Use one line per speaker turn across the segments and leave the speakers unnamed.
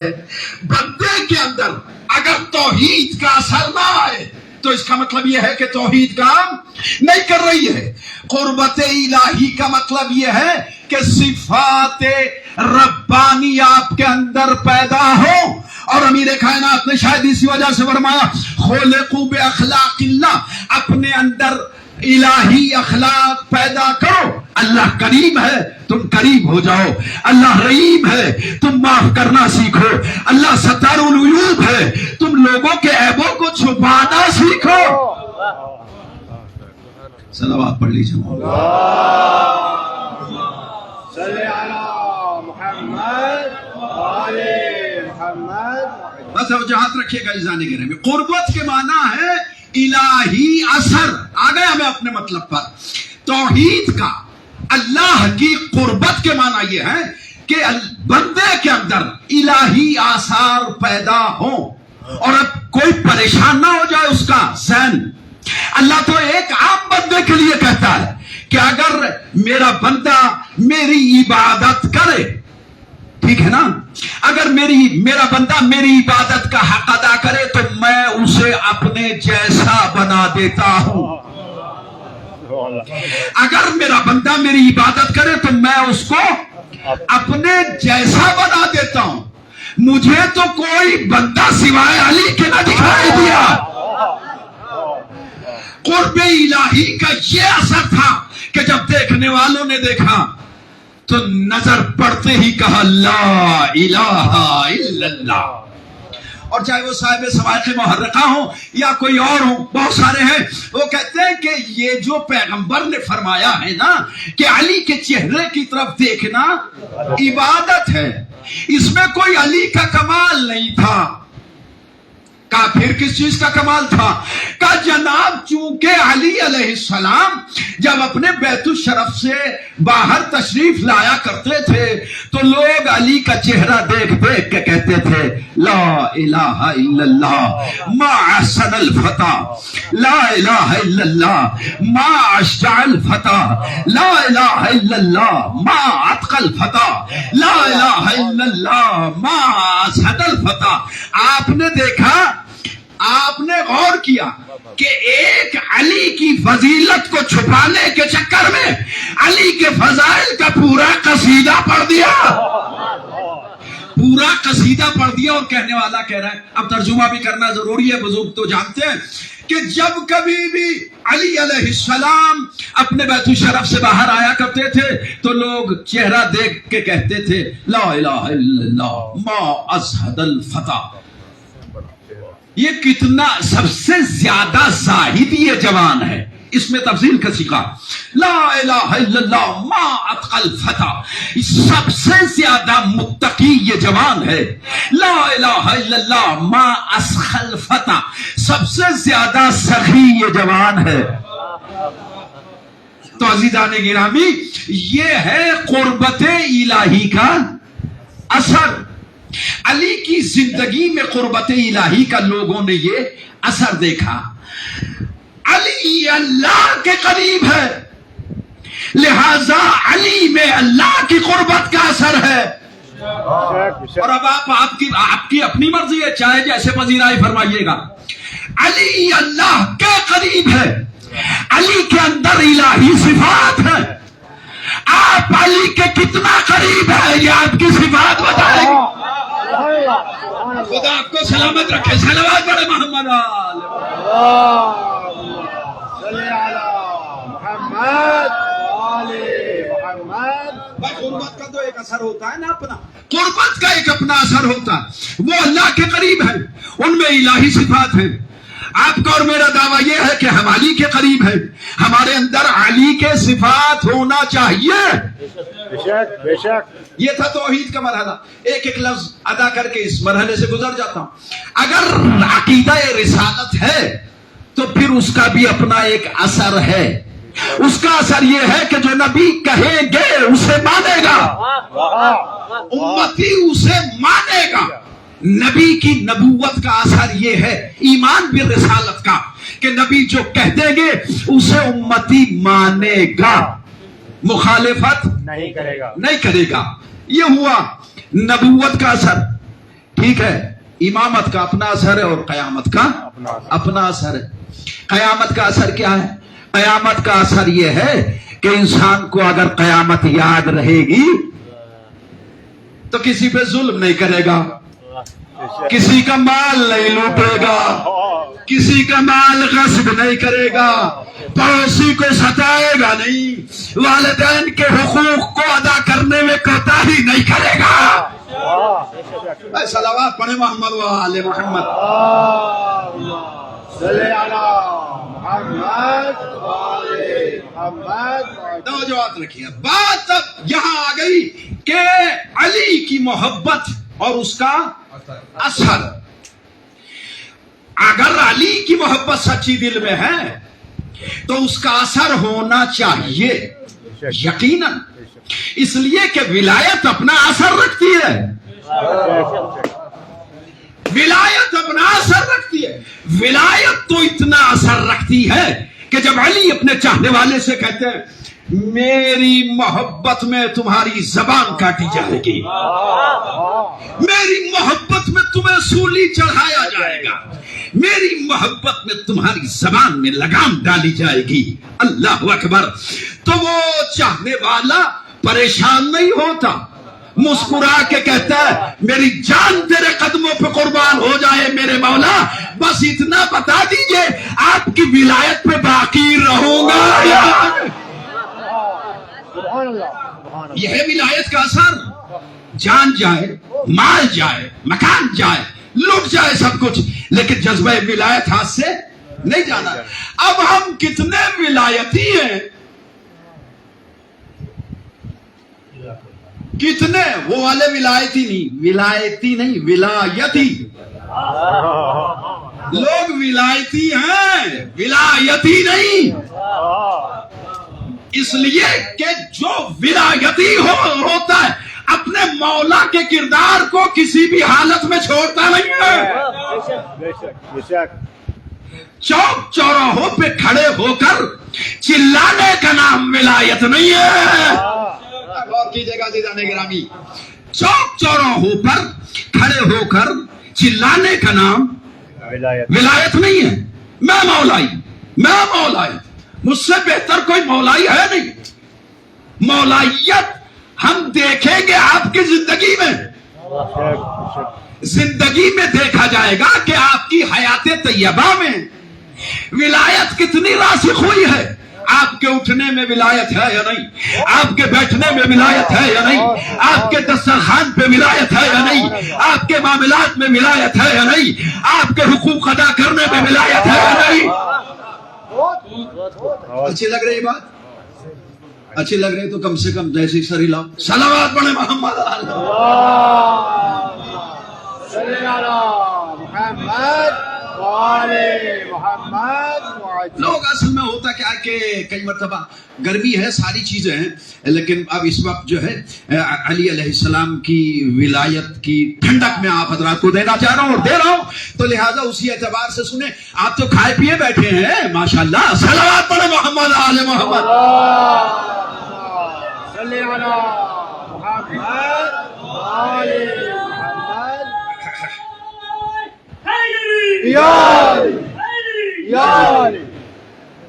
بندے کے اندر اگر توحید کا اثر نہ آئے تو اس کا مطلب یہ ہے کہ توحید کام نہیں کر رہی ہے۔ قربت الہی کا مطلب یہ ہے کہ صفات ربانی آپ کے اندر پیدا ہو، اور امیر کائنات نے شاید اسی وجہ سے فرمایا خلقوا باخلاق اللہ، اپنے اندر الہی اخلاق پیدا کرو۔ اللہ کریم ہے تم قریب ہو جاؤ، اللہ رحیم ہے تم معاف کرنا سیکھو، اللہ ستار العیوب ہے تم لوگوں کے عیبوں کو چھپانا سیکھو۔ صلوات پڑھ لیجیے۔
صلی علی محمد آل محمد۔
بس وجہات رکھیے گا اذان گرہ میں۔ قربت کے معنی ہے الہی اثر۔ آ گئے ہمیں اپنے مطلب پر۔ توحید کا اللہ کی قربت کے معنی یہ ہے کہ بندے کے اندر الہی آثار پیدا ہوں اور اب کوئی پریشان نہ ہو جائے اس کا ذہن۔ اللہ تو ایک عام بندے کے لیے کہتا ہے کہ اگر میرا بندہ میری عبادت کرے، ٹھیک ہے نا، اگر میرا بندہ میری عبادت کا حق ادا کرے تو میں اسے اپنے جیسا بنا دیتا ہوں۔ اگر میرا بندہ میری عبادت کرے تو میں اس کو اپنے جیسا بنا دیتا ہوں۔ مجھے تو کوئی بندہ سوائے علی کے نہ دکھائی دیا۔ قرب الہی کا یہ اثر تھا کہ جب دیکھنے والوں نے دیکھا تو نظر پڑتے ہی کہا لا الہ الا اللہ۔ اور چاہے وہ صاحب سوائق محرقہ ہوں یا کوئی اور ہوں، بہت سارے ہیں، وہ کہتے ہیں کہ یہ جو پیغمبر نے فرمایا ہے نا کہ علی کے چہرے کی طرف دیکھنا عبادت ہے، اس میں کوئی علی کا کمال نہیں تھا۔ کہا پھر کس چیز کا کمال تھا؟ کہا جناب چونکہ علی علیہ السلام جب اپنے بیت الشرف سے باہر تشریف لایا کرتے تھے تو لوگ علی کا چہرہ دیکھ دیکھ کے کہتے تھے لا الہ الا اللہ ما احسن الفتح، لا الہ الا اللہ ما اشجع الفتح، لا الہ الا اللہ ما اتقى الفتح، لا الہ الا اللہ ما اسعد الفتح۔ آپ نے دیکھا، آپ نے غور کیا کہ ایک علی کی فضیلت کو چھپانے کے چکر میں علی کے فضائل کا پورا قصیدہ پڑھ دیا، پورا قصیدہ پڑھ دیا، اور کہنے والا کہہ رہا ہے، اب ترجمہ بھی کرنا ضروری ہے، بزرگ تو جانتے ہیں کہ جب کبھی بھی علی علیہ السلام اپنے بیت الشرف سے باہر آیا کرتے تھے تو لوگ چہرہ دیکھ کے کہتے تھے لا الہ الا اللہ ما ازہد الفتح۔ یہ کتنا سب سے زیادہ زاہد یہ جوان ہے، اس میں تفصیل کا سیکھا۔ لا الہ الا اللہ ما اتقى الفتح، سب سے زیادہ متقی یہ جوان ہے۔ لا الہ الا اللہ ما اسخى الفتح، سب سے زیادہ سخی یہ جوان ہے۔ تو عزیزان گرامی، یہ ہے قربت الہی کا اثر۔ علی کی زندگی میں قربت الہی کا لوگوں نے یہ اثر دیکھا۔ علی اللہ کے قریب ہے، لہذا علی میں اللہ کی قربت کا اثر ہے۔ اور اب آپ کی اپنی مرضی ہے، چاہے جیسے پذیرائی فرمائیے گا۔ علی اللہ کے قریب ہے، علی کے اندر الہی صفات ہے۔ آپ علی کے کتنا قریب ہے یہ آپ کی صفات بتائے گی۔ خدا آپ کو سلامت رکھے۔ صلوات پڑھے محمد آل
صلی علی محمد آل محمد۔
قربت کا تو ایک اثر ہوتا ہے نا اپنا، قربت کا ایک اپنا اثر ہوتا ہے، وہ اللہ کے قریب ہے، ان میں الہی صفات ہیں۔ آپ کا اور میرا دعویٰ یہ ہے کہ ہم علی کے قریب ہیں، ہمارے اندر علی کے صفات ہونا چاہیے۔
بے شک بے شک۔
یہ تھا توحید کا مرحلہ۔ ایک ایک لفظ ادا کر کے اس مرحلے سے گزر جاتا ہوں۔ اگر عقیدہ رسالت ہے تو پھر اس کا بھی اپنا ایک اثر ہے۔ اس کا اثر یہ ہے کہ جو نبی کہیں گے اسے مانے گا، امتی اسے مانے گا۔ نبی کی نبوت کا اثر یہ ہے، ایمان بالرسالت کا، کہ نبی جو کہہ دیں گے اسے امتی مانے گا، مخالفت
نہیں کرے گا۔
نہیں کرے گا۔ یہ ہوا نبوت کا اثر ٹھیک ہے، امامت کا اپنا اثر ہے اور قیامت کا اپنا اثر ہے۔ قیامت کا اثر کیا ہے؟ قیامت کا اثر یہ ہے کہ انسان کو اگر قیامت یاد رہے گی تو کسی پہ ظلم نہیں کرے گا، کسی کا مال نہیں لوٹے گا، کسی کا مال غصب نہیں کرے گا، پڑوسی کو ستائے گا نہیں، والدین کے حقوق کو ادا کرنے میں کوتاہی نہیں کرے گا۔ صلوات پڑھیں محمد و آل محمد۔
صلی علی محمد وآل محمد۔
توجہ رکھیے، بات اب یہاں آ گئی کہ علی کی محبت اور اس کا اثر۔ اگر علی کی محبت سچی دل میں ہے تو اس کا اثر ہونا چاہیے یقیناً، اس لیے کہ ولایت اپنا اثر رکھتی ہے، ولایت اپنا اثر رکھتی ہے۔ ولایت تو اتنا اثر رکھتی ہے کہ جب علی اپنے چاہنے والے سے کہتے ہیں میری محبت میں تمہاری زبان کاٹی جائے گی، میری محبت میں تمہیں سولی چڑھایا جائے گا، میری محبت میں تمہاری زبان میں لگام ڈالی جائے گی، اللہ اکبر، تو وہ چاہنے والا پریشان نہیں ہوتا، مسکرا کے کہتا ہے میری جان تیرے قدموں پہ قربان ہو جائے میرے مولا، بس اتنا بتا دیجئے آپ کی ولایت پہ باقی رہوں گا۔ یہ ہے ولایت کا اثر۔ جان جائے، مال جائے، مکان جائے، لٹ جائے سب کچھ، لیکن جذبہ ولایت ہاتھ سے نہیں جانا۔ اب ہم کتنے ولایتی ہیں، کتنے وہ والے ولایتی نہیں ولایتی لوگ ولایتی ہیں، ولایتی نہیں، اس لیے کہ جو ولایتی ہوتا ہے اپنے مولا کے کردار کو کسی بھی حالت میں چھوڑتا نہیں ہے۔ چوک چوراہوں پہ کھڑے ہو کر چلانے کا نام ولایت نہیں ہے۔ غور کیجیے گا عزیزان گرامی، چوک چوراہوں پر کھڑے ہو کر چلانے کا نام ولایت نہیں ہے۔ میں مولائی، مجھ سے بہتر کوئی مولائی ہے نہیں۔ مولائیت ہم دیکھیں گے آپ کی زندگی میں دیکھا جائے گا کہ آپ کی حیات طیبہ میں ولایت کتنی راسخ ہوئی ہے۔ آپ کے اٹھنے میں ولایت ہے یا نہیں، آپ کے بیٹھنے میں ولایت ہے یا نہیں، آپ کے دسترخوان پہ ولایت ہے یا نہیں، آپ کے معاملات میں ولایت ہے یا نہیں، آپ کے حقوق ادا کرنے میں ولایت ہے یا نہیں۔ اچھی لگ رہی بات؟ اچھی لگ رہی تو کم سے کم جیسی سر ہلاؤ، صلوات پڑھیں محمد
صلی علی محمد وآل محمد۔
لوگ اصل میں ہوتا کیا کہ کئی مرتبہ گرمی ہے، ساری چیزیں ہیں، لیکن اب اس وقت جو ہے علی علیہ السلام کی ولایت کی ٹھنڈک میں آپ حضرات کو دینا چاہ رہا ہوں اور دے رہا ہوں، تو لہٰذا اسی اعتبار سے سنیں۔ آپ تو کھائے پیے بیٹھے ہیں ماشاءاللہ، صلوات پڑھیں محمد آل محمد۔
صلی علی محمد وآل محمد۔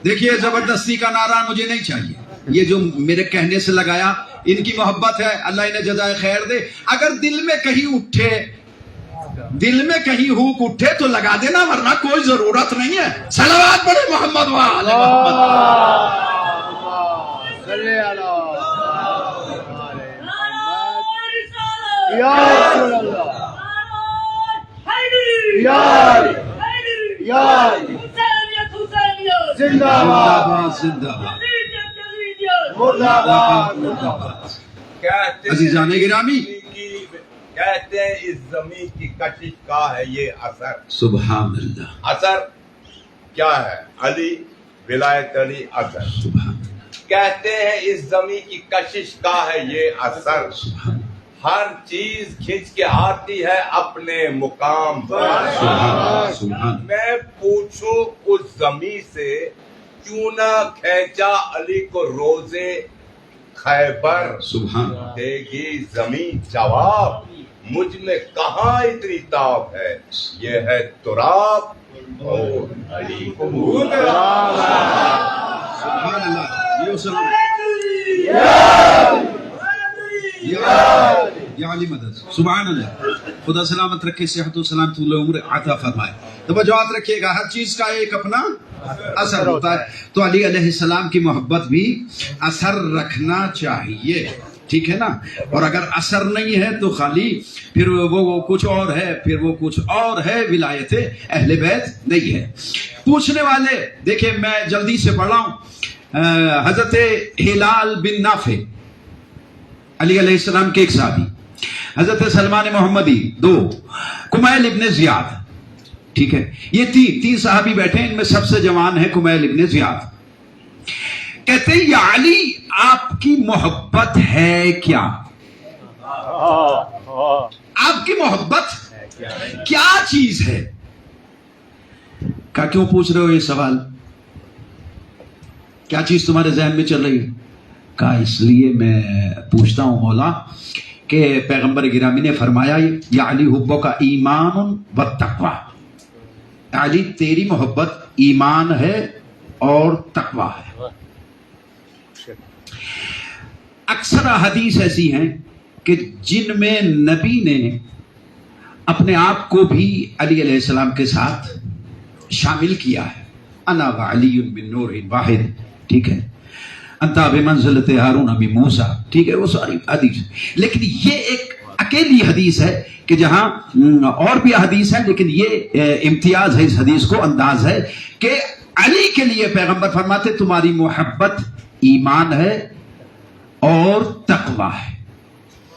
دیکھیے زبردستی کا نعرہ مجھے نہیں چاہیے، یہ جو میرے کہنے سے لگایا ان کی محبت ہے، اللہ انہیں جزائے خیر دے۔ اگر دل میں کہیں ہوک اٹھے تو لگا دینا، ورنہ کوئی ضرورت نہیں ہے۔ صلوات پڑھے محمد وآل محمد۔
صلی علی یا رسول اللہ، یا زندہ باد،
زندہ باد،
مردہ باد۔
عزیزان گرامی،
کہتے ہیں اس زمین کی کشش کا ہے یہ اثر۔
سبحان اللہ،
اثر کیا ہے؟ علی، ولایت علی، اثر۔
سبحان اللہ،
کہتے ہیں اس زمین کی کشش کا ہے یہ اثر۔
سبحان اللہ،
ہر چیز کھینچ کے آتی ہے اپنے مقام پر۔
سبحان
میں پوچھوں اس زمین سے کیوں نہ کھینچا علی کو روزے خیبر؟
سبحان اللہ،
دے گی زمین جواب، مجھ میں کہاں اتنی تاب ہے، یہ ہے تراب اور علی
سبحان اللہ. یہ سلام یا علی مدد. سبحان اللہ. خدا سلامت رکھے، صحت و سلامت عمر عطا فرمائے. توجہات رکھیے گا، ہر چیز کا ایک اپنا اثر ہوتا ہے. تو علی علیہ السلام کی محبت بھی اثر رکھنا چاہیے، ٹھیک ہے نا. اور اگر اثر نہیں ہے تو خالی پھر وہ کچھ اور ہے، پھر وہ کچھ اور ہے، ولایت اہل بیت نہیں ہے. پوچھنے والے دیکھیں، میں جلدی سے پڑھ رہا ہوں. حضرت ہلال بن نافع علی علیہ السلام کے ایک صحابی، حضرت سلمان محمدی 2، کمیل ابن زیاد، ٹھیک ہے. یہ تین صحابی بیٹھے، ان میں سب سے جوان ہے کمیل ابن زیاد. کہتے ہیں یا علی آپ کی محبت ہے کیا؟ آپ کی محبت کیا چیز ہے؟ کیوں پوچھ رہے ہو یہ سوال؟ کیا چیز تمہارے ذہن میں چل رہی ہے؟ کہا اس لیے میں پوچھتا ہوں مولا کہ پیغمبر گرامی نے فرمایا یا علی حبو کا ایمان و تقوی، علی تیری محبت ایمان ہے اور تقوی ہے. اکثر حدیث ایسی ہیں کہ جن میں نبی نے اپنے آپ کو بھی علی علیہ السلام کے ساتھ شامل کیا ہے. انا وعلی من نور واحد، ٹھیک ہے. انتا بمنزلت ہارون من موسیٰ، ٹھیک ہے. وہ ساری حدیث، لیکن یہ ایک اکیلی حدیث ہے کہ جہاں اور بھی حدیث ہے، لیکن یہ امتیاز ہے اس حدیث کو، انداز ہے کہ علی کے لیے پیغمبر فرماتے تمہاری محبت ایمان ہے اور تقوی ہے.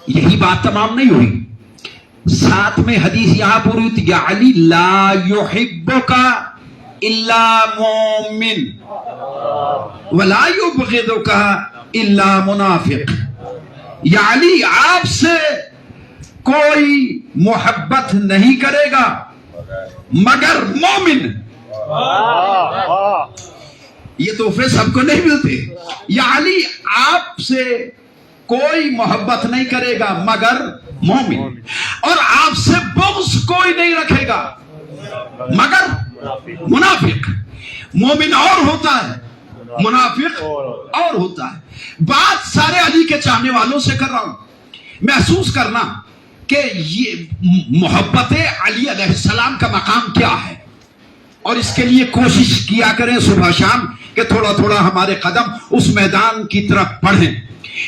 یہی بات تمام نہیں ہوئی، ساتھ میں حدیث یہاں پوری ہوتی یا علی لا یحبک الا مومن ولا یبغضک الا منافق. یا علی آپ سے کوئی محبت نہیں کرے گا مگر مومن. یہ تحفے سب کو نہیں ملتے. یا علی آپ سے کوئی محبت نہیں کرے گا مگر مومن، اور آپ سے بغض کوئی نہیں رکھے گا مگر منافق. مومن اور ہوتا ہے، منافق اور ہوتا ہے. بات سارے علی کے چاہنے والوں سے کر رہا ہوں. محسوس کرنا کہ یہ محبت علی علیہ السلام کا مقام کیا ہے، اور اس کے لیے کوشش کیا کریں صبح شام کہ تھوڑا تھوڑا ہمارے قدم اس میدان کی طرف بڑھیں.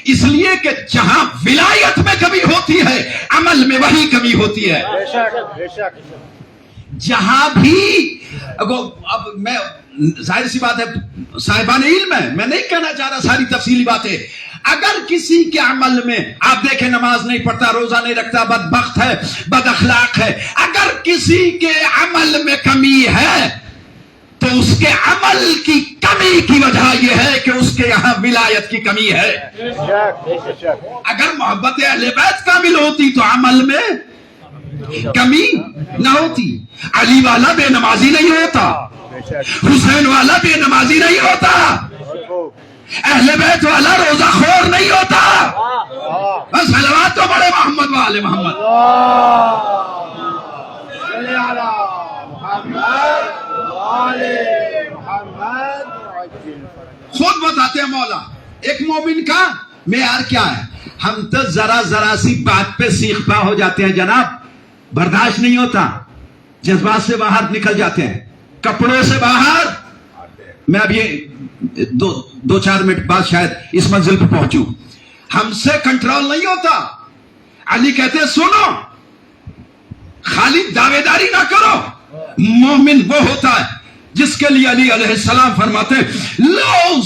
اس لیے کہ جہاں ولایت میں کمی ہوتی ہے عمل میں وہی کمی ہوتی ہے. جہاں بھی اب میں ظاہر سی بات ہے صاحبان علم ہے، میں نہیں کہنا چاہ رہا ساری تفصیلی باتیں. اگر کسی کے عمل میں آپ دیکھیں نماز نہیں پڑھتا، روزہ نہیں رکھتا، بدبخت ہے، بد اخلاق ہے، اگر کسی کے عمل میں کمی ہے تو اس کے عمل کی کمی کی وجہ یہ ہے کہ اس کے یہاں ولایت کی کمی ہے. اگر محبت اہل بیت کامل ہوتی تو عمل میں کمی نہ ہوتی. علی والا بے نمازی نہیں ہوتا، حسین والا بے نمازی نہیں ہوتا، اہل بیت والا روزہ خور نہیں ہوتا. بس صلوات تو بڑے محمد والے محمد. خود بتاتے ہیں مولا ایک مومن کا معیار کیا ہے. ہم تو ذرا سی بات پہ سیخ پا ہو جاتے ہیں جناب، برداشت نہیں ہوتا، جذبات سے باہر نکل جاتے ہیں، کپڑوں سے باہر. میں اب یہ 2-4 منٹ بعد شاید اس منزل پہ پہنچوں. ہم سے کنٹرول نہیں ہوتا. علی کہتے ہیں سنو، خالی دعوے داری نہ کرو. مومن وہ ہوتا ہے جس کے لیے علی علیہ السلام فرماتے ہیں لو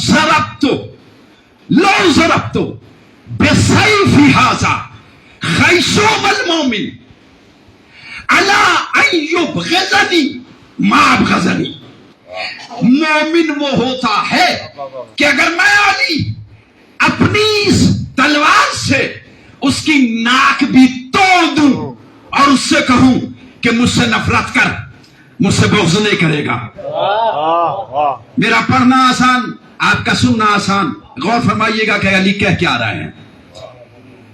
ضربتو بسیفی ھذا خیشوم المومن علی ان یبغضنی ما ابغضنی. مومن وہ ہوتا ہے کہ اگر میں علی اپنی اس تلوار سے اس کی ناک بھی توڑ دوں اور اس سے کہوں کہ مجھ سے نفرت کر، مجھ سے بغض نہیں کرے گا. میرا پڑھنا آسان، آپ کا سننا آسان. غور فرمائیے گا کہ علی کہہ کیا رہے ہیں.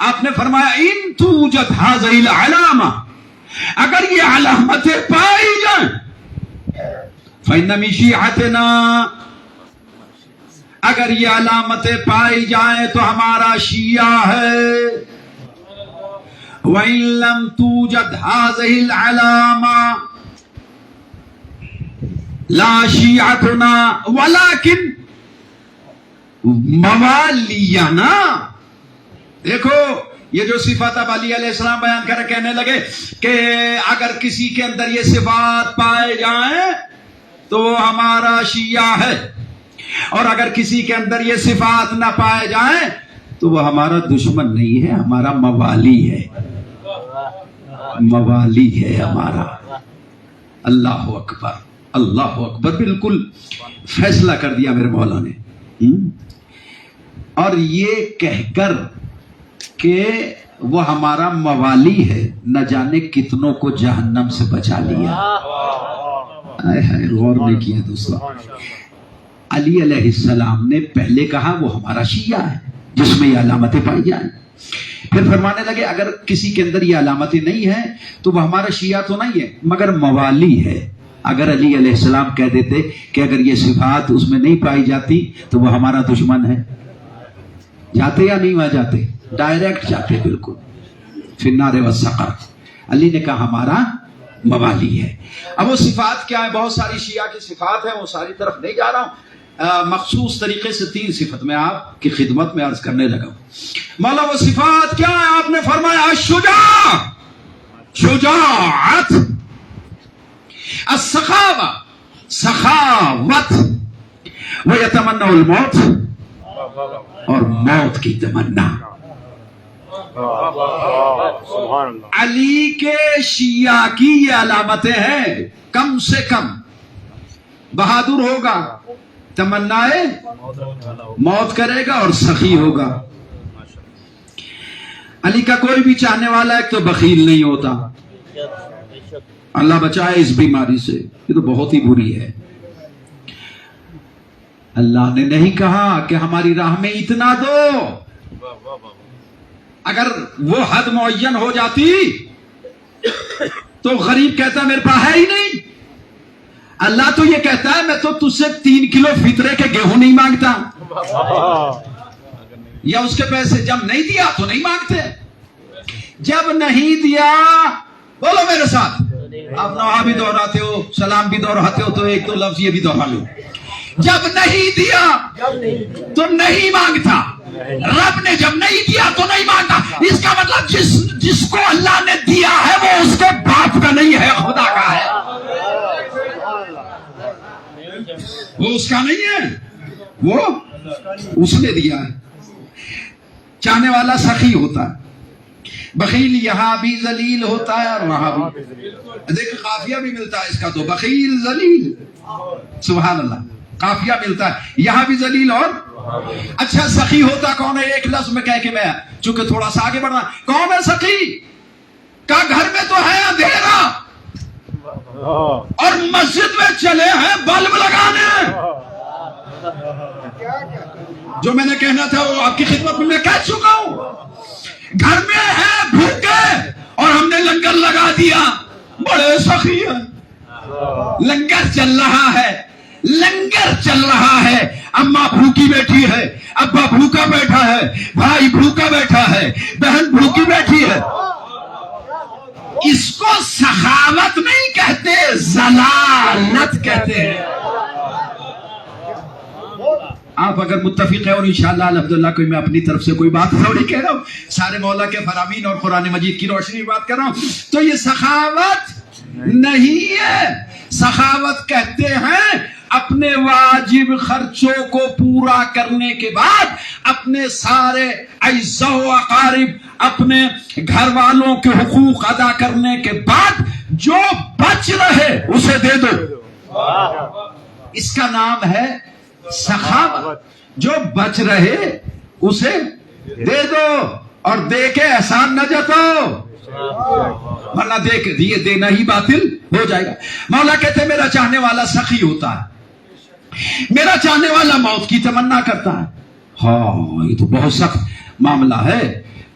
آپ نے فرمایا ان توجد هذه العلامہ، اگر یہ علامتیں پائی جائیں، فإن من شیعتنا، اگر یہ علامتیں پائی جائیں تو ہمارا شیعہ ہے۔ وَإِن لَمْ تُوجَدْ هَذِهِ الْعَلَامَةُ لَا شِيعَتُنَا وَلَكِنْ مَوَالِيَنَا۔ دیکھو یہ جو صفات اب علی علیہ السلام بیان کر کہنے لگے کہ اگر کسی کے اندر یہ صفات پائے جائیں تو وہ ہمارا شیعہ ہے، اور اگر کسی کے اندر یہ صفات نہ پائے جائیں تو وہ ہمارا دشمن نہیں ہے، ہمارا موالی ہے، موالی ہے ہمارا۔ اللہ اکبر، اللہ اکبر، بالکل فیصلہ کر دیا میرے مولا نے۔ اور یہ کہہ کر کہ وہ ہمارا موالی ہے، نہ جانے کتنوں کو جہنم سے بچا لیا۔ غور نہیں کیا دوستو، علی علیہ السلام نے پہلے کہا وہ ہمارا شیعہ ہے جس میں یہ علامتیں پائی جائیں، پھر فرمانے لگے اگر کسی کے اندر یہ علامتیں نہیں ہیں تو وہ ہمارا شیعہ تو نہیں ہے مگر موالی ہے۔ اگر علی علیہ السلام کہہ دیتے کہ اگر یہ صفات اس میں نہیں پائی جاتی تو وہ ہمارا دشمن ہے، جاتے یا نہیں وہاں جاتے؟ ڈائریکٹ جاتے، بالکل فی النار والسقر۔ علی نے کہا ہمارا موالی ہے۔ اب وہ صفات کیا ہے؟ بہت ساری شیعہ کی صفات ہیں، وہ ساری طرف نہیں جا رہا ہوں، مخصوص طریقے سے 3 صفت میں آپ کی خدمت میں عرض کرنے لگا ہوں۔ مولا وہ صفات کیا ہے؟ آپ نے فرمایا الشجاع، شجاعت، السخاوہ، سخاوت، ویتمنى الموت، اور موت کی تمنا۔ علی کے شیعہ کی یہ علامتیں ہیں، کم سے کم بہادر ہوگا، تمنائے موت کرے گا، اور سخی ہوگا۔ علی کا کوئی بھی چاہنے والا ایک تو بخیل نہیں ہوتا، اللہ بچائے اس بیماری سے، یہ تو بہت ہی بری ہے۔ اللہ نے نہیں کہا کہ ہماری راہ میں اتنا دو، اگر وہ حد معین ہو جاتی تو غریب کہتا میرے پاس ہے ہی نہیں۔ اللہ تو یہ کہتا ہے میں تو تجھ سے 3 کلو فطرے کے گیہوں نہیں مانگتا، یا اس کے پیسے جب نہیں دیا تو نہیں مانگتے، جب نہیں دیا، بولو میرے ساتھ، آپ نوحہ بھی دہراتے ہو، سلام بھی دہراتے ہو، تو ایک دو لفظ یہ بھی دہرا لو، جب نہیں دیا تو نہیں مانگتا، رب نے جب نہیں دیا تو نہیں مانگتا۔ اس کا مطلب جس کو اللہ نے دیا ہے وہ اس کے باپ کا نہیں ہے، خدا کا ہے، وہ اس کا نہیں ہے، وہ اس نے دیا ہے۔ چاہنے والا سخی ہوتا ہے، بخیل یہاں بھی ذلیل ہوتا ہے اور وہاں بھی، دیکھ قافیہ بھی ملتا ہے اس کا، تو بخیل ذلیل، سبحان اللہ، قافیہ ملتا ہے یہاں بھی ذلیل اور۔ اچھا سخی ہوتا کون ہے؟ ایک لفظ میں کہہ کے میں چونکہ تھوڑا سا آگے بڑھنا، کون ہے سخی؟ کا گھر میں تو ہے اندھیرا اور مسجد میں چلے ہیں بلب لگانے، جو میں نے کہنا تھا وہ آپ کی خدمت میں کہہ چکا ہوں۔ گھر میں ہے بھوکے اور ہم نے لنگر لگا دیا، بڑے سخی ہیں، لنگر چل رہا ہے، لنگر چل رہا ہے، اماں بھوکی بیٹھی ہے، ابا بھوکا بیٹھا ہے، بھائی بھوکا بیٹھا ہے، بہن بھوکی بیٹھی ہے، اس کو سخاوت نہیں کہتے، ضلالت کہتے ہیں۔ آپ اگر متفق ہیں، اور انشاءاللہ الحمدللہ کوئی میں اپنی طرف سے کوئی بات تھوڑی کہہ رہا ہوں، سارے مولا کے فرامین اور قرآن مجید کی روشنی میں بات کر رہا ہوں، تو یہ سخاوت نہیں ہے۔ سخاوت کہتے ہیں اپنے واجب خرچوں کو پورا کرنے کے بعد، اپنے سارے اعزاء و اقارب، اپنے گھر والوں کے حقوق ادا کرنے کے بعد جو بچ رہے اسے دے دو، اس کا نام ہے سخاوت۔ جو بچ رہے اسے دے دو، اور دے کے احسان نہ جتاؤ، ورنہ دیے دینا ہی باطل ہو جائے گا۔ مولا کہتے ہیں میرا چاہنے والا سخی ہوتا ہے، میرا چاہنے والا موت کی تمنا کرتا ہے۔ ہاں یہ تو بہت سخت معاملہ ہے،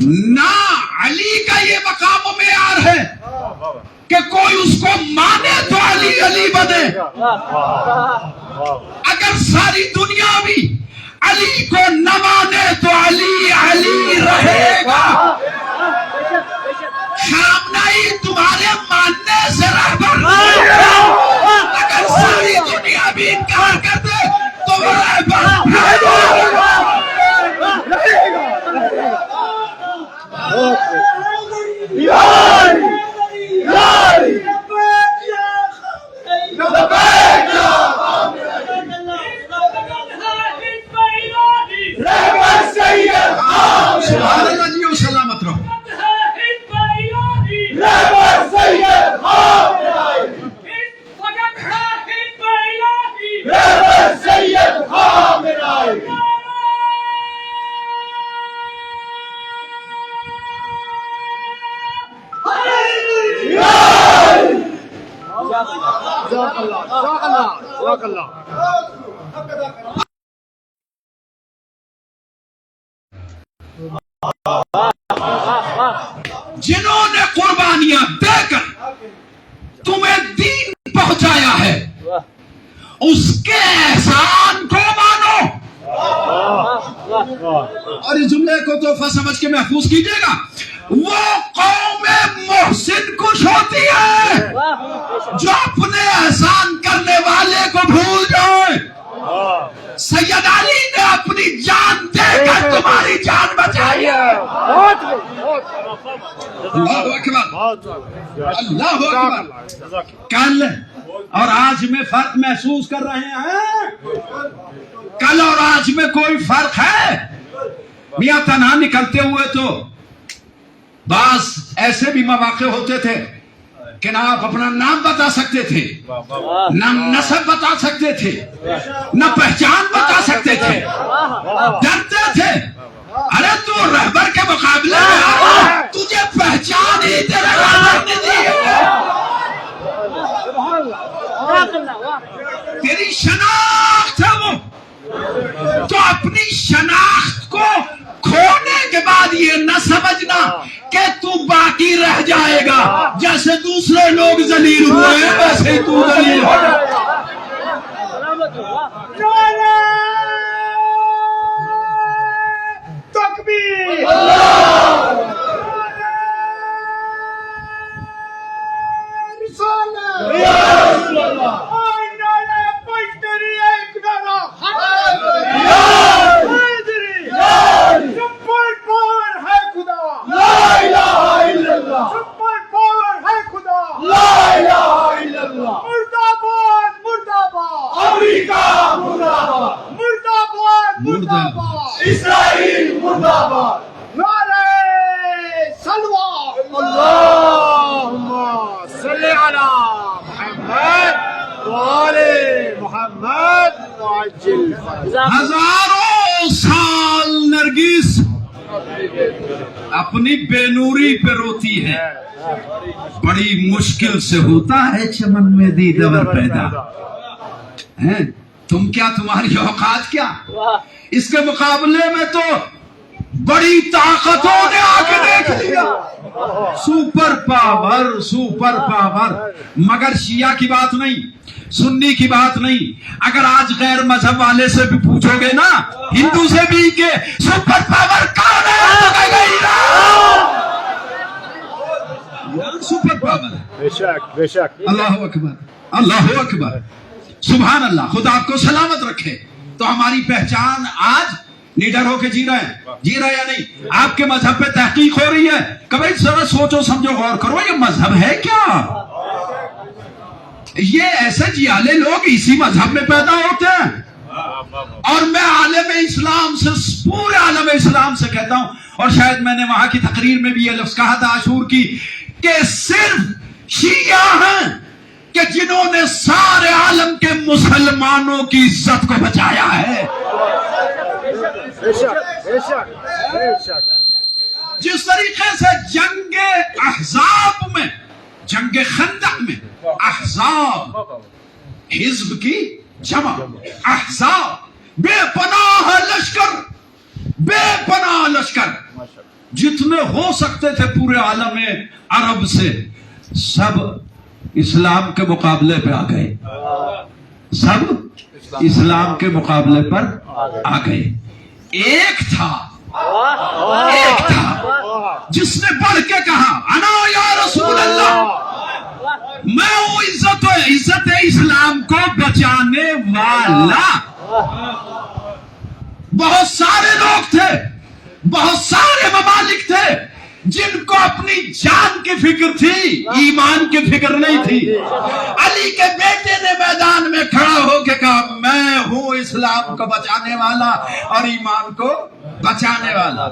نہ علی کا یہ مقام و معیار ہے کہ کوئی اس کو مانے تو علی علی بنے. اگر ساری دنیا بھی علی کو نہ مانے تو علی علی رہے گا. شرم نہیں تمہارے ماننے سے رہبر. اگر ساری دنیا بھی انکار کر دے تو وہ رہبر رہے گا. سبحان اللہ جی و سلامت رہو. جنہوں نے قربانیاں دے کر تمہیں دین پہنچایا ہے اس کے احسان کو مانو. اور اس جملے کو تحفہ سمجھ کے محفوظ کیجئے گا. وہ قوم محسن خوش ہوتی ہے جو اپنے احسان کرنے والے کو بھول جائے. سید علی نے اپنی جان دے کر تمہاری جان بچائی ہے. اللہ اکبر اللہ اکبر. کل اور آج میں فرق محسوس کر رہے ہیں؟ کل اور آج میں کوئی فرق ہے؟ میاں تنہا نکلتے ہوئے تو بعض ایسے بھی مواقع ہوتے تھے کہ نہ آپ اپنا نام بتا سکتے تھے, نہ نسب بتا سکتے تھے, نہ پہچان بتا سکتے تھے, ڈرتے تھے. ارے تو رہبر کے مقابلے میں تجھے پہچان ہی تیرے رہبر نے دی ہے, تیری شناخت ہے وہ. تو اپنی شناخت کو کھونے کے بعد یہ نہ سمجھنا کہ تو باقی رہ جائے گا. جیسے دوسرے لوگ ذلیل ہوئے ہیں ویسے ہی تو ذلیل ہو جائے.
تکبیر
اسرائیل مرد آباد.
نعرہ سلوى اللهم صل على محمد وآل محمد وعجل.
ہزاروں سال نرگس اپنی بے نوری پہ روتی ہے. بڑی مشکل سے ہوتا ہے چمن میں دیدور پیدا. تم کیا, تمہاری اوقات کیا؟ اس کے مقابلے میں تو بڑی طاقتوں نے آ کے دیکھ لیا. Super power super power. مگر شیعہ کی بات نہیں, سنی کی بات نہیں. اگر آج غیر مذہب والے سے بھی پوچھو گے نا, ہندو سے بھی کہ سپر پاور کون ہے, تو کہے گا ایران سپر پاور.
بے شک بے شک.
اللہ اکبر اللہ اکبر. سبحان اللہ. خدا آپ کو سلامت رکھے. تو ہماری پہچان آج نیڈر ہو کے جی رہے ہیں یا نہیں؟ آپ کے مذہب پہ تحقیق ہو رہی ہے. کبھی ذرا سوچو سمجھو غور کرو, یہ مذہب ہے کیا؟ یہ ایسے جیالے لوگ اسی مذہب میں پیدا ہوتے ہیں. اور میں عالم اسلام سے, پورے عالم اسلام سے کہتا ہوں, اور شاید میں نے وہاں کی تقریر میں بھی یہ لفظ کہا تھا عاشور کی, کہ صرف شیعہ ہیں کہ جنہوں نے سارے عالم کے مسلمانوں کی عزت کو بچایا ہے. جس طریقے سے جنگ احزاب میں, جنگ خندق میں احزاب, حزب کی جمع, احزاب, بے پناہ لشکر, بے پناہ جتنے ہو سکتے تھے پورے عالم عرب سے سب اسلام کے مقابلے پہ آ گئے، سب اسلام کے مقابلے پر آ گئے۔ ایک تھا جس نے بڑھ کے کہا انا یا رسول اللہ، میں ہوں عزت اسلام کو بچانے والا۔ بہت سارے لوگ تھے، بہت سارے ممالک تھے جن کو اپنی جان کی فکر تھی، ایمان کی فکر نہیں تھی۔ علی کے بیٹے نے میدان میں کھڑا ہو کے کہا میں ہوں اسلام کو بچانے والا اور ایمان کو بچانے والا۔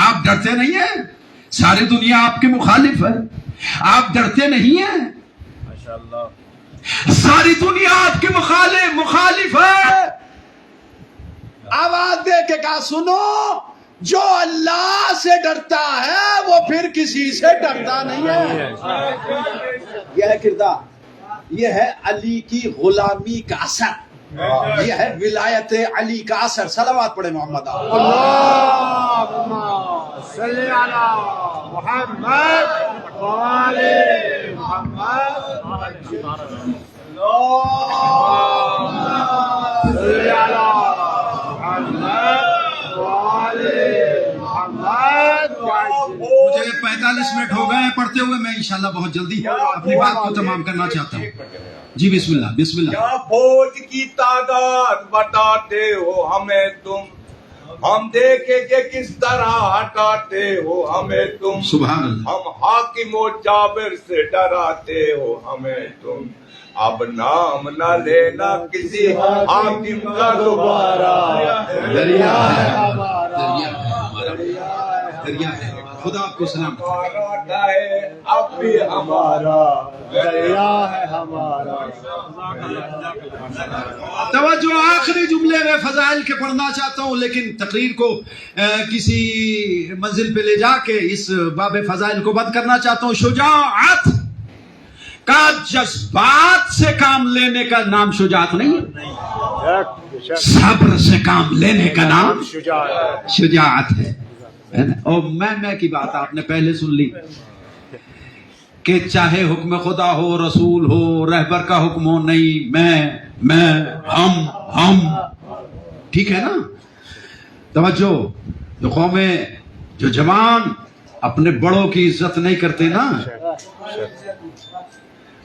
آپ ڈرتے نہیں ہیں؟ ساری دنیا آپ کے مخالف ہے، آپ ڈرتے نہیں ہیں؟ ساری دنیا آپ کے مخالف ہے۔
آواز دے کے کہا سنو، جو اللہ سے ڈرتا ہے وہ پھر کسی سے ڈرتا نہیں ہے۔ یہ ہے کردار، یہ ہے علی کی غلامی کا اثر، یہ ہے ولایت علی کا اثر۔ صلوات پڑھے محمد اللہم صلی علی محمد وآل محمد، صلی علی محمد وآل محمد۔
مجھے 45 منٹ ہو گئے ہیں پڑھتے ہوئے، میں انشاءاللہ بہت جلدی اپنی بات کو تمام کرنا چاہتا ہوں۔ جی بسم اللہ بسم اللہ۔
کیا فوج کی تعداد بتاتے ہو ہمیں تم، ہم دیکھیں کہ کس طرح ہٹاتے ہو ہمیں تم،
سبحان اللہ۔
ہم حاکم و جابر سے ڈراتے ہو ہمیں تم، اب نام نہ لینا کسی حاکم کا دوبارہ،
دریا ہے ہمارا، دریا ہے۔ خدا آپ کو سلام۔
اب بھی ہمارا
دریا ہے ہمارا۔
توجہ، آخری جملے میں فضائل کے پڑھنا چاہتا ہوں، لیکن تقریر کو کسی منزل پہ لے جا کے اس باب فضائل کو بند کرنا چاہتا ہوں۔ شجاعت کا جذبات سے کام لینے کا نام شجاعت نہیں ہے، صبر سے کام لینے کا نام شجاعت ہے۔ اور میں کی بات آپ نے پہلے سن لی کہ چاہے حکم خدا ہو، رسول ہو، رہبر کا حکم ہو، نہیں میں ہم، ٹھیک ہے نا؟ توجہ، جو قومیں، جو جوان اپنے بڑوں کی عزت نہیں کرتے نا،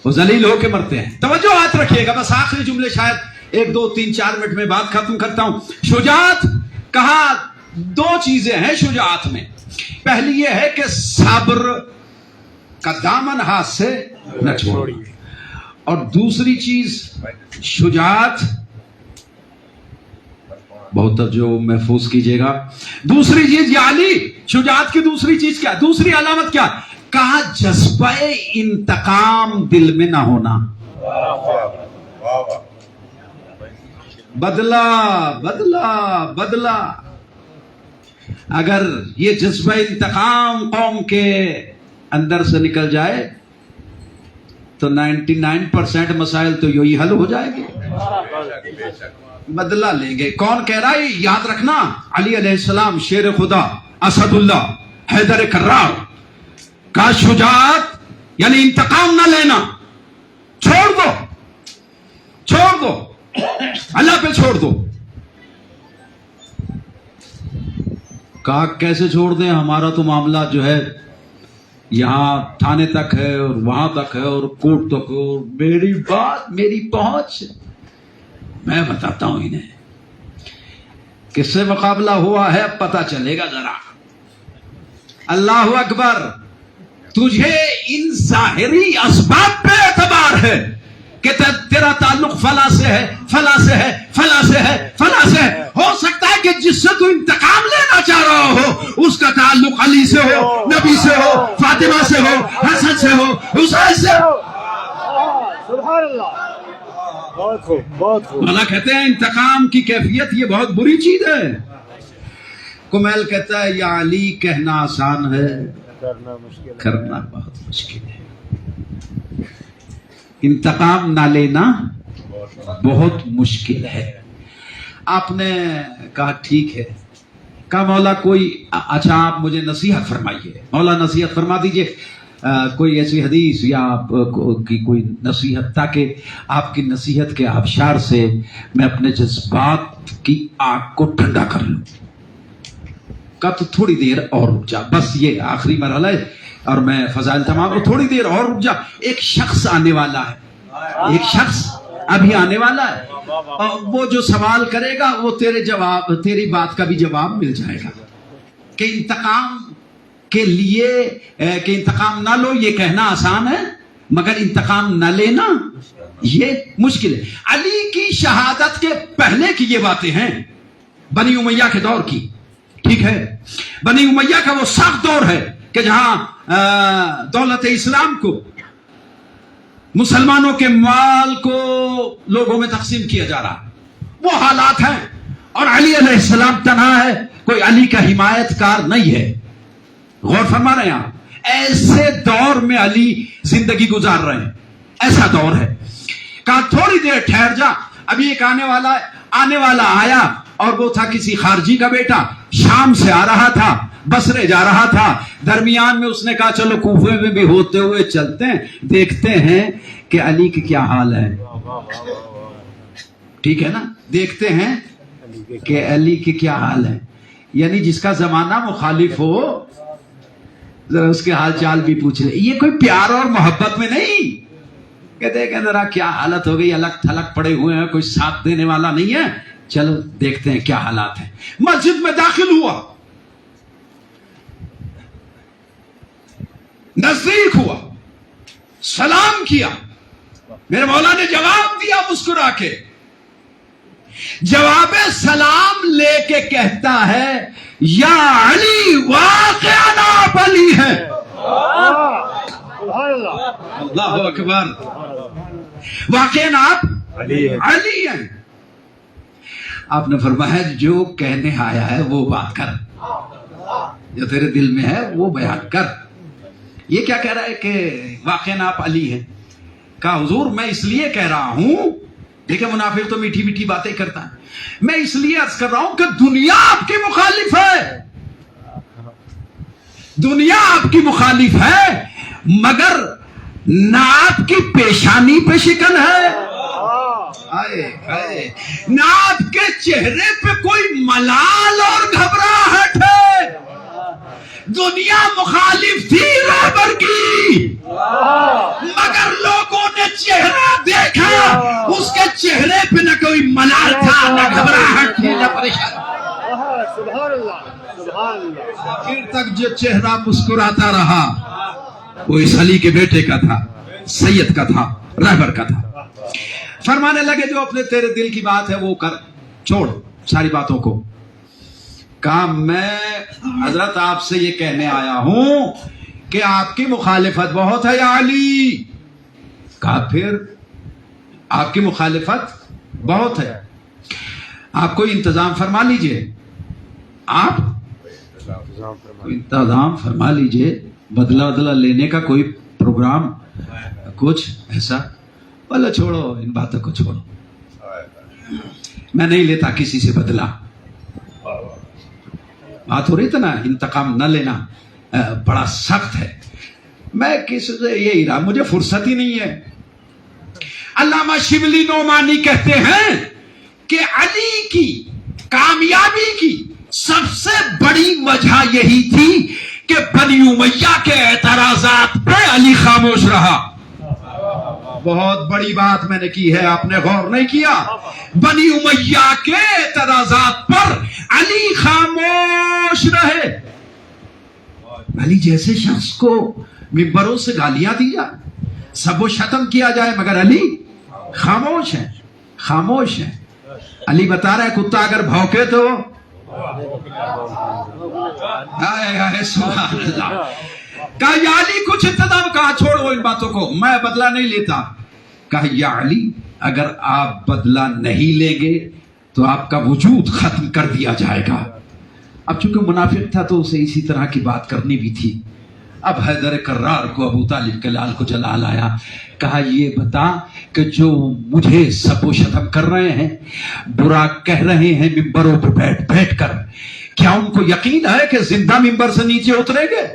وہ ذلیل ہو کے مرتے ہیں۔ توجہ ہاتھ رکھیے گا، بس آخری جملے، شاید 1 2 3 4 منٹ میں بات ختم کرتا ہوں۔ شجاعت کہا، 2 چیزیں ہیں شجاعت میں۔ پہلی یہ ہے کہ صبر کا دامن ہاتھ سے نہ چھوڑنا، اور دوسری چیز شجاعت، بہت توجہ محفوظ کیجئے گا، دوسری چیز یا علی شجاعت کی دوسری چیز کیا، دوسری علامت کیا؟ کہا جذبہ انتقام دل میں نہ ہونا، بدلہ بدلہ بدلہ۔ اگر یہ جذبہ انتقام قوم کے اندر سے نکل جائے تو 99% مسائل تو یہی حل ہو جائے گے، بدلہ لیں گے۔ کون کہہ رہا ہے؟ یاد رکھنا، علی علیہ السلام شیر خدا، اسد اللہ، حیدر کرار کا شجاعت یعنی انتقام نہ لینا، چھوڑ دو، چھوڑ دو، اللہ پہ چھوڑ دو۔ کہا کیسے چھوڑ دیں، ہمارا تو معاملہ جو ہے یہاں تھانے تک ہے اور وہاں تک ہے اور کورٹ تک ہے، اور میری بات، میری پہنچ، میں بتاتا ہوں انہیں کس سے مقابلہ ہوا ہے، اب پتہ چلے گا ذرا۔ اللہ اکبر۔ تجھے ان ظاہری اسباب پہ اعتبار ہے کہ تیرا تعلق فلاں سے ہے، فلاں سے ہے، فلاں سے ہے، فلاں سے ہے، ہو سکتا ہے کہ جس سے تو انتقام لینا چاہ رہا ہو اس کا تعلق علی سے ہو، نبی سے ہو، فاطمہ سے ہو، حسن سے ہو، حسین سے ہو۔
سبحان اللہ، بہت خوب، بہت خوب۔
مولا کہتے ہیں انتقام کی کیفیت یہ بہت بری چیز ہے۔ کمیل کہتا ہے یا علی کہنا آسان ہے، کرنا بہت مشکل ہے۔ انتقام نہ لینا بہت مشکل ہے۔ آپ نے کہا ٹھیک ہے، کہا مولا کوئی اچھا آپ مجھے نصیحت فرمائیے، مولا نصیحت فرما دیجئے، کوئی ایسی حدیث یا آپ کی کوئی نصیحت، تاکہ آپ کی نصیحت کے آبشار سے میں اپنے جذبات کی آگ کو ٹھنڈا کر لوں۔ کہا تو تھوڑی دیر اور رک جا، بس یہ آخری مرحلہ ہے اور میں فضائل تمام کو، تھوڑی دیر اور رک جا، ایک شخص آنے والا ہے، ایک شخص ابھی آنے والا ہے، اور وہ جو سوال کرے گا وہ تیری بات کا بھی جواب مل جائے گا کہ انتقام کے لیے کہ انتقام نہ لو یہ کہنا آسان ہے، مگر انتقام نہ لینا یہ مشکل ہے۔ علی کی شہادت کے پہلے کی یہ باتیں ہیں، بنی امیہ کے دور کی، ٹھیک ہے، بنی امیہ کا وہ سخت دور ہے کہ جہاں دولت اسلام کو، مسلمانوں کے مال کو لوگوں میں تقسیم کیا جا رہا، وہ حالات ہیں، اور علی علیہ السلام تنہا ہے، کوئی علی کا حمایت کار نہیں ہے۔ غور فرما رہے ہیں آپ، ایسے دور میں علی زندگی گزار رہے ہیں، ایسا دور ہے۔ کہا تھوڑی دیر ٹھہر جا، ابھی ایک آنے والا آیا، اور وہ تھا کسی خارجی کا بیٹا، شام سے آ رہا تھا، بصرے جا رہا تھا، درمیان میں اس نے کہا چلو کوفے میں بھی ہوتے ہوئے چلتے ہیں، دیکھتے ہیں کہ علی کی کیا حال ہے، ٹھیک ہے نا، دیکھتے ہیں کہ علی کی کیا حال ہے، یعنی جس کا زمانہ مخالف ہو ذرا اس کے حال چال بھی پوچھ لے، یہ کوئی پیار اور محبت میں نہیں، کہتے ہیں کہ ذرا کیا حالت ہو گئی، الگ تھلگ پڑے ہوئے ہیں، کوئی ساتھ دینے والا نہیں ہے، چلو دیکھتے ہیں کیا حالات ہیں۔ مسجد میں داخل ہوا، نزدیک ہوا، سلام کیا، میرے مولا نے جواب دیا مسکرا کے، جواب سلام لے کے کہتا ہے یا علی واقعا آپ علی ہیں۔ اللہ اکبر، واقعا آپ علی ہیں۔ آپ نے فرمایا جو کہنے آیا ہے وہ بات کر، جو تیرے دل میں ہے وہ بیان کر۔ یہ کیا کہہ رہا ہے کہ واقعا آپ علی ہیں؟ کہا حضور میں اس لیے کہہ رہا ہوں، دیکھیں منافق تو میٹھی میٹھی باتیں کرتا ہے، میں اس لیے عرض کر رہا ہوں کہ دنیا آپ کی مخالف ہے، دنیا آپ کی مخالف ہے، مگر نہ آپ کی پیشانی پہ شکن ہے، نہ آپ کے چہرے پہ کوئی ملال اور گھبراہٹ ہے۔ دنیا مخالف تھی رہبر کی، مگر لوگوں نے چہرہ دیکھا، اس کے چہرے پہ نہ کوئی ملال تھا، نہ گھبراہٹ تھی، نہ پریشانی۔ آخر تک جو چہرہ مسکراتا رہا وہ اس علی کے بیٹے کا تھا، سید کا تھا، رہبر کا تھا۔ فرمانے لگے جو اپنے تیرے دل کی بات ہے وہ کر، چھوڑ ساری باتوں کو۔ کہا میں حضرت آپ سے یہ کہنے آیا ہوں کہ آپ کی مخالفت بہت ہے یا علی؟ کہا پھر آپ کی مخالفت بہت ہے، آپ کوئی انتظام فرما لیجئے، آپ کوئی انتظام فرما لیجئے، بدلہ لینے کا کوئی پروگرام کچھ ایسا؟ بولے چھوڑو ان باتوں کو، چھوڑو، میں نہیں لیتا کسی سے بدلہ۔ بات ہو رہی تھا نا انتقام نہ لینا بڑا سخت ہے، میں کسی سے یہی رہا، مجھے فرصت ہی نہیں ہے۔ علامہ شبلی نعمانی کہتے ہیں کہ علی کی کامیابی کی سب سے بڑی وجہ یہی تھی کہ بنی امیہ کے اعتراضات پہ علی خاموش رہا۔ بہت بڑی بات میں نے کی ہے، آپ نے غور نہیں کیا، بنی امیہ کے اعتراضات پر علی خاموش رہے۔ علی جیسے شخص کو ممبروں سے گالیاں دی جائے، سب و شتم کیا جائے، مگر علی خاموش ہے، خاموش ہے۔ علی بتا رہا ہے کتا اگر بھونکے تو سبحان اللہ، کہا یا علی کچھ انتظام، کہا چھوڑو ان باتوں کو، میں بدلہ نہیں لیتا۔ کہا یا علی اگر آپ بدلہ نہیں لیں گے تو آپ کا وجود ختم کر دیا جائے گا۔ اب چونکہ منافق تھا تو اسے اسی طرح کی بات کرنی بھی تھی، اب حیدر کرار کو ابو طالب کے لال کو جلا لایا. کہا یہ بتا کہ جو مجھے سب و شتم کر رہے ہیں, برا کہہ رہے ہیں ممبروں پہ بیٹھ بیٹھ کر, کیا ان کو یقین ہے کہ زندہ ممبر سے نیچے اتریں گے؟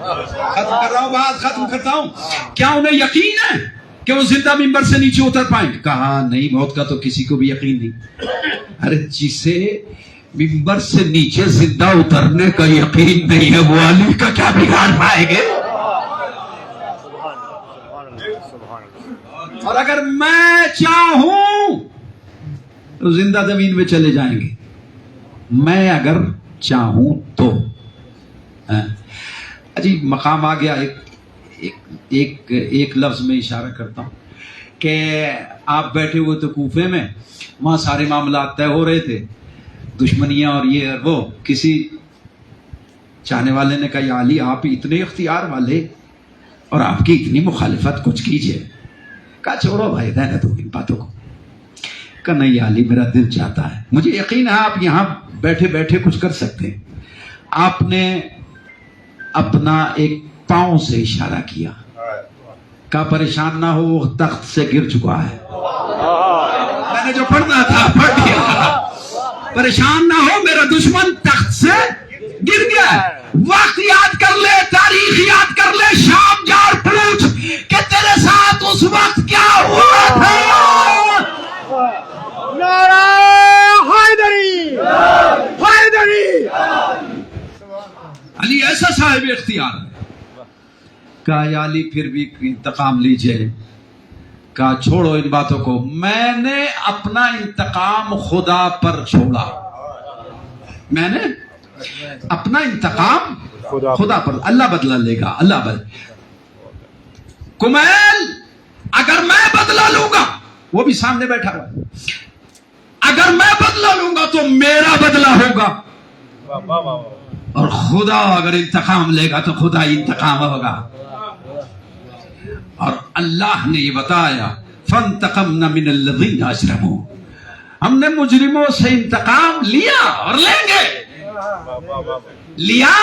ختم کر رہا ہوں بات, ختم کرتا ہوں. کیا انہیں یقین ہے کہ وہ زندہ ممبر سے نیچے اتر پائیں؟ کہا نہیں, موت کا تو کسی کو بھی یقین نہیں. ارے جسے ممبر سے نیچے زندہ اترنے کا یقین نہیں ہے وہ علی کا کیا بگاڑ پائے گے؟ اور اگر میں چاہوں تو زندہ زمین میں چلے جائیں گے, میں اگر چاہوں تو. عجیب مقام آ گیا. ایک لفظ میں اشارہ کرتا ہوں کہ آپ بیٹھے ہوئے تو کوفے میں, وہاں سارے معاملات طے ہو رہے تھے, دشمنیاں اور یہ اور وہ. کسی چاہنے والے نے کہا یا علی آپ اتنے اختیار والے اور آپ کی اتنی مخالفت, کچھ کیجئے. کہا چھوڑو بھائی رہنے دو ان باتوں کو. کہا نہیں یا علی میرا دل چاہتا ہے, مجھے یقین ہے آپ یہاں بیٹھے بیٹھے کچھ کر سکتے ہیں. آپ نے اپنا ایک پاؤں سے اشارہ کیا, کہا پریشان نہ ہو وہ تخت سے گر چکا ہے. میں نے جو پڑھنا تھا پڑھ دیا. پریشان نہ ہو میرا دشمن تخت سے گر گیا ہے. وقت یاد کر لے, تاریخ یاد کر لے, شام جا اور پوچھ کہ تیرے ساتھ اس وقت کیا ہوا تھا.
نعرہ حیدری, حیدری.
علی ایسا صاحب اختیار ہے. کہا یا علی پھر بھی انتقام لیجئے. کہا چھوڑو ان باتوں کو, میں نے اپنا انتقام خدا پر چھوڑا. میں نے اپنا انتقام خدا پر, اللہ بدلہ لے گا, اللہ بدل. کمیل اگر میں بدلہ لوں گا, وہ بھی سامنے بیٹھا ہوا, اگر میں بدلہ لوں گا تو میرا بدلہ ہوگا, اور خدا اگر انتقام لے گا تو خدا انتقام ہوگا. اور اللہ نے یہ بتایا فانتقمنا من الذین اجرموا, ہم نے مجرموں سے انتقام لیا اور لیں گے, لیا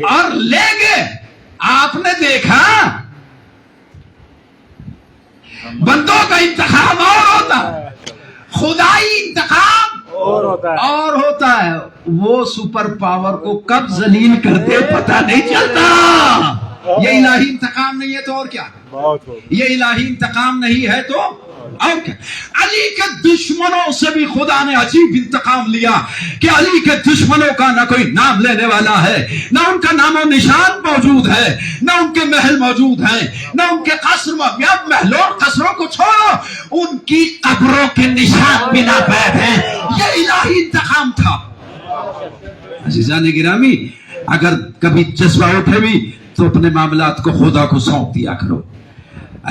اور لیں گے. آپ نے دیکھا بندوں کا انتقام اور ہوتا ہے, خدائی انتقام اور ہوتا ہے. وہ سپر پاور کو کب ذلیل کرتے پتہ نہیں چلتا. یہ الہی انتقام نہیں ہے تو اور کیا, یہ الہی انتقام نہیں ہے تو اور کیا. علی کے دشمنوں سے بھی خدا نے عجیب انتقام لیا کہ علی کے دشمنوں کا نہ کوئی نام لینے والا ہے, نہ ان کا نام و نشان موجود ہے, نہ ان کے محل موجود ہیں, نہ ان کے قصر. محلوں قصروں کو چھوڑو, ان کی قبروں کے نشان بھی ناپید ہیں. یہ الہی انتقام تھا. عزیزان گرامی, اگر کبھی جذبہ اٹھے بھی تو اپنے معاملات کو خدا کو سونپ دیا کرو.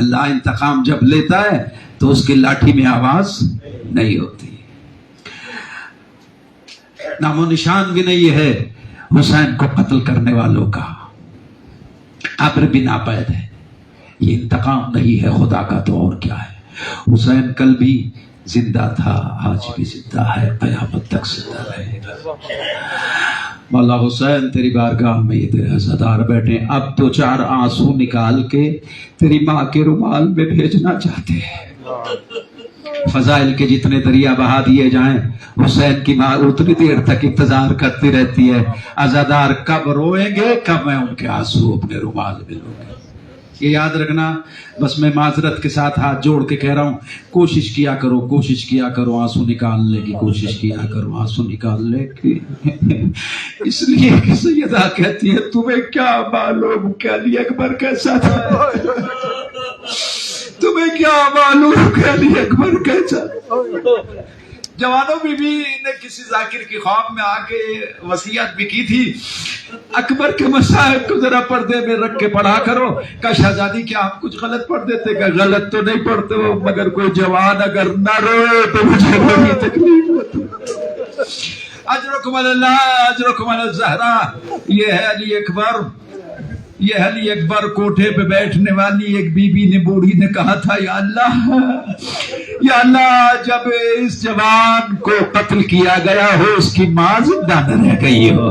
اللہ انتقام جب لیتا ہے تو اس کی لاٹھی میں آواز نہیں ہوتی. نام و نشان بھی نہیں ہے حسین کو قتل کرنے والوں کا, قبر بھی ناپید ہے. یہ انتقام نہیں ہے خدا کا تو اور کیا ہے. حسین کل بھی زندہ تھا, آج بھی زندہ ہے, قیامت تک زندہ رہے گا. مولا حسین تیری بارگاہ میں یہ تیرے عزادار بیٹھے, اب تو 4 آنسو نکال کے تیری ماں کے رومال میں بھیجنا چاہتے ہیں. فضائل کے جتنے دریا بہا دیے جائیں, حسین کی ماں اتنی دیر تک انتظار کرتی رہتی ہے عزادار کب روئیں گے, کب میں ان کے آنسو اپنے رومال میں لوں گا. یہ یاد رکھنا. بس میں معذرت کے ساتھ ہاتھ جوڑ کے کہہ رہا ہوں, کوشش کیا کرو, کوشش کیا کرو آنسو نکالنے کی, کوشش کیا کرو آنسو نکالنے کی. اس لیے کہ سیدہ کہتی ہے تمہیں کیا معلوم کہ علی اکبر کیسا تھا, تمہیں کیا معلوم کہ علی اکبر کیسا. جوانوں بی بی نے کسی ذاکر کی خواب میں آ کے وصیت بھی کی تھی, اکبر کے مصائب کو ذرا پردے میں رکھ کے پڑھا کرو. کہ شہزادی کیا آپ کچھ غلط پڑھ دیتے؟ کہ غلط تو نہیں پڑھتے ہو, مگر کوئی جوان اگر نہ روئے تو مجھے بڑی تکلیف ہوتی. اجرکم اللہ, اجرکم الزہرا. یہ ہے علی اکبر, یہ علی اکبر. کوٹھے پہ بیٹھنے والی ایک بی بی نے, بوڑھی نے کہا تھا یا اللہ جب اس جوان کو قتل کیا گیا ہو اس کی ماں زندہ نہ رہ گئی ہو.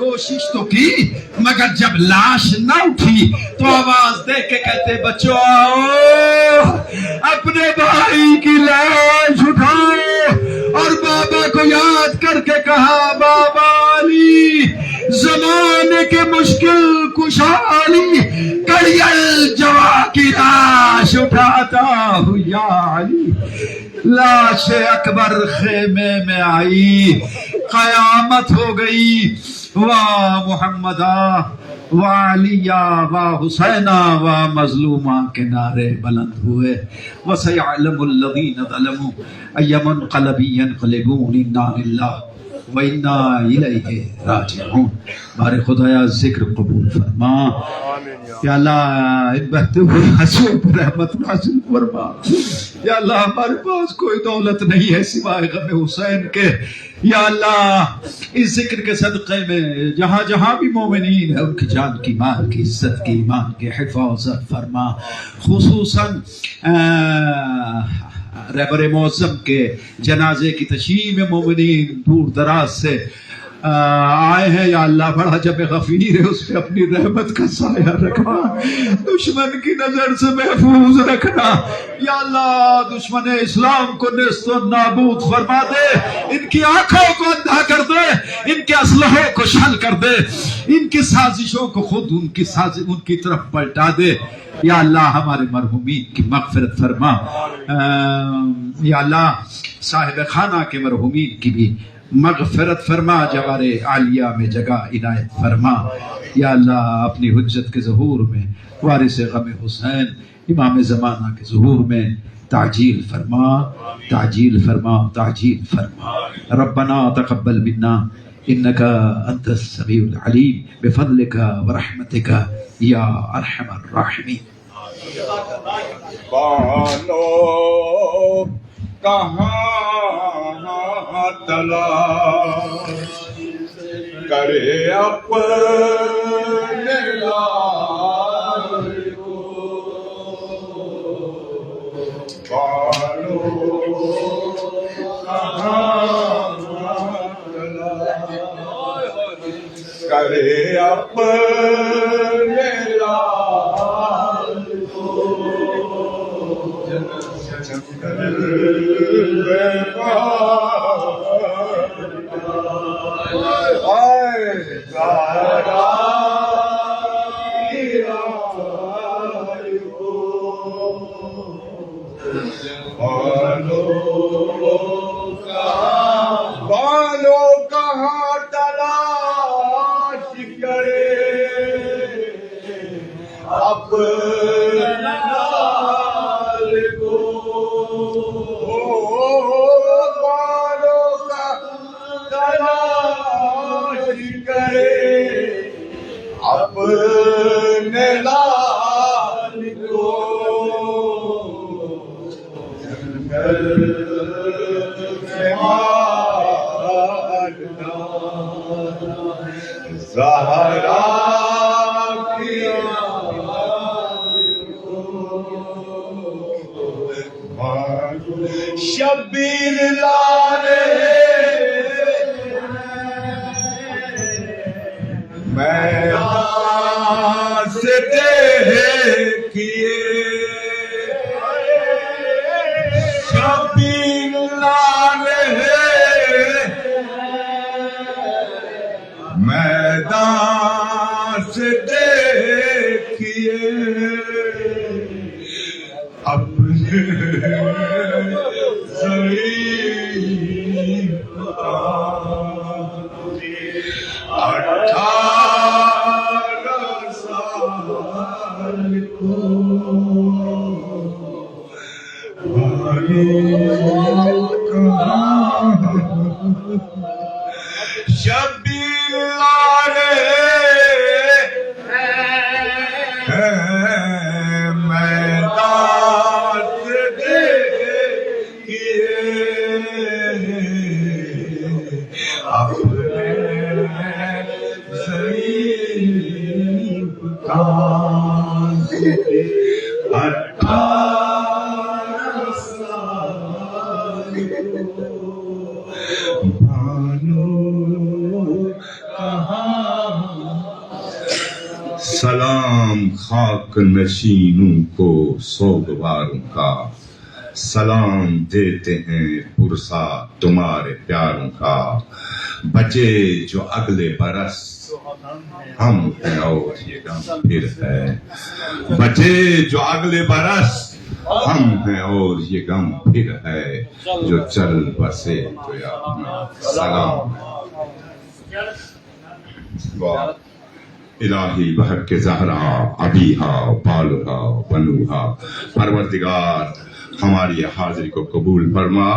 کوشش تو کی مگر جب لاش نہ اٹھی تو آواز دے کے کہتے بچوں آؤ اپنے بھائی کی لاش اٹھاؤ، اور بابا کو یاد کر کے کہا بابا علی زمانے کے مشکل کشا علی کڑیل جوا کی لاش اٹھاتا ہوں یا علی۔ لاش اکبر خیمے میں آئی، قیامت ہو گئی، واہ محمدہ واہ علیہ واہ حسینہ واہ مظلومہ کے نعرے بلند ہوئے۔ وَسَيَعْلَمُ الَّذِينَ ظَلَمُوا أَيَّ مُنقَلَبٍ يَنقَلِبُونَ إِنَّا لِلَّهِ وَإِنَّا إِلَيْهِ راجعون۔ بارے خدایا ذکر قبول فرما یا اللہ، ان بہتے ہوئے حسوں پر رحمت نازل فرما یا اللہ۔ ہمارے پاس کوئی دولت نہیں ہے سوائے غم حسین کے یا اللہ۔ اس ذکر کے صدقے میں جہاں جہاں بھی مومنین ہیں ان کی جان کی مال کی عزت کی ایمان کی حفاظت فرما، خصوصاً رہبر معظم کے جنازے کی تشییع میں مومنین دور دراز سے آئے ہیں یا اللہ، بڑا جب غفیر ہے، اس پہ اپنی رحمت کا سایہ رکھنا، دشمن کی نظر سے محفوظ رکھنا یا اللہ۔ دشمن اسلام کو نیست و نابود فرما دے، ان کی آنکھوں کو اندھا کر دے، ان کے اسلحوں کو شل کر دے، ان کی سازشوں کو خود ان کی طرف پلٹا دے یا اللہ۔ ہمارے مرحومین کی مغفرت فرما یا اللہ۔ صاحب خانہ کے مرحومین کی بھی مغفرت فرما، جوار عالیہ میں جگہ عنایت فرما یا اللہ۔ اپنی حجت کے ظہور میں، وارث غم حسین امام زمانہ کے ظہور میں تعجیل فرما، تعجیل فرما، تعجیل فرما۔ ربنا تقبل منا انك انت السميع العليم بفضلك ورحمتك یا ارحم الراحمین۔
بانو کہاں تلاش کرے اپنے لال کو، بانو کہاں تلاش کرے اپنے لال کو، بالو کہاں تلاش کرے اپنے لال کو، بالو کا تلاش کرے اپنے لال کو، زہرا کی شبیر لارے میں سے دیکھیے، شبیر لارے میدان سے دیکھیے، اپنے ضعیف کا 18 سال کو شبیر لارے میدان سے دیکھیے، اپنے ضعیف کا 18 سال کو، بانو کہاں سلام خاک نشینوں کو سوگواروں کا، سلام دیتے ہیں پرسا تمہارے پیاروں کا، بچے جو اگلے برس ہم ہیں اور یہ غم پھر ہے، بچے جو اگلے برس ہم ہیں اور یہ غم پھر ہے، جو چل بسے تو یا سلام۔ الہی بحق زہرا ابیہا بالہا بنوہا، پروردگار ہماری حاضری کو قبول فرما۔